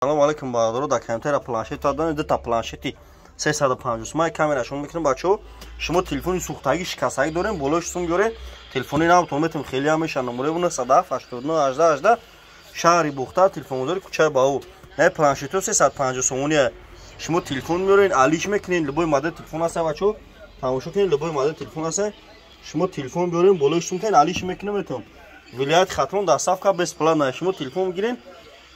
Салом алейкум бародаро, дар камтера планшет додани дута планшети 350 май камерашон мекунем бачаҳо. Шумо телефони сӯхтагӣ шикастагӣ дорем, болош сум гёре телефони навтон метавонем хеле ҳамеша номеро 97 89 18 18 шаҳри Бухта телефонгузори кӯчаи Баҳу. Не планшето 350 сомония. Шумо телефон меорен, алиш мекунен, любой модел телефон аст бачаҳо. Тамошо кунед, любой модел телефон аст. Шумо телефон меорен, болош сум кунен, алиш мекунем метавон. Вилоят Хатрон дар сафка бесплатно. Шумо телефон мегирен,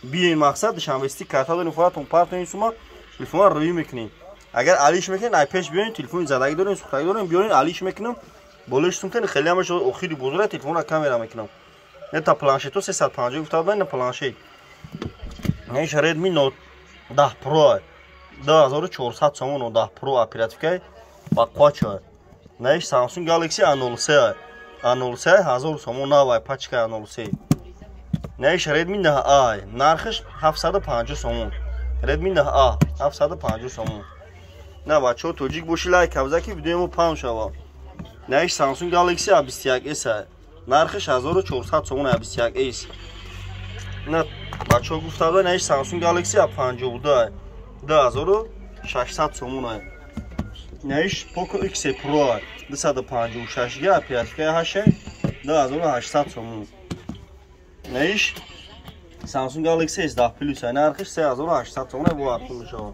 биёин мақсад душанбести карта дорем, форат он партон сума телефонро рӯй мекунем. Агар алиш мекунен, ай пеш биёин, телефони задагӣ дорем, сӯхтагӣ дорем, биёин алиш мекунем. Болош сум кунен, хеле ҳамаша охири бузург телефонро камера мекунем. Это планшето 350 гуфта буда, на планшет. Неш Redmi Note 10 Pro 2400 сомон 10 Pro оперативка бақвача. Неш Samsung Galaxy A03 A03 1000 сомон новая пачка A03. Неш Redmi 10i нархш 750 сомон. Redmi 10a 750 сомон. На бачо тоҷик боши лайк кавзаки видеомо паун шава. Неш Samsung Galaxy A21s нархш 1400 сомон A21s. На бачо гуфта буда неш Samsung Galaxy A52 2600 сомон. Неш Poco X Pro 256 га оперативка 2800 сомон. Неш Samsung Galaxy S10 Plus нархш 3800 сомон бо арзон мешавад.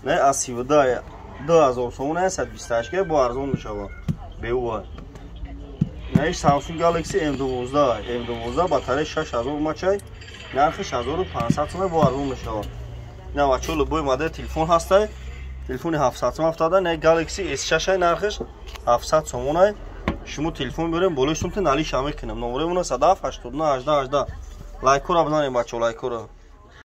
Не A17 2000 сомон 128 га бо арзон мешавад. Беува. Неш Samsung Galaxy M12 батарея 6000 мачай нархш 1500 сомон бо арзон мешавад. Не бачо любой модел телефон ҳастай. Телефони 770 не Galaxy S6 нархш 700 сомон. Шумо телефон берем, болош сум тен алиш ҳам мекунем. Номеро 97 89 18 18. Лайкора бизанем бачо, лайкора.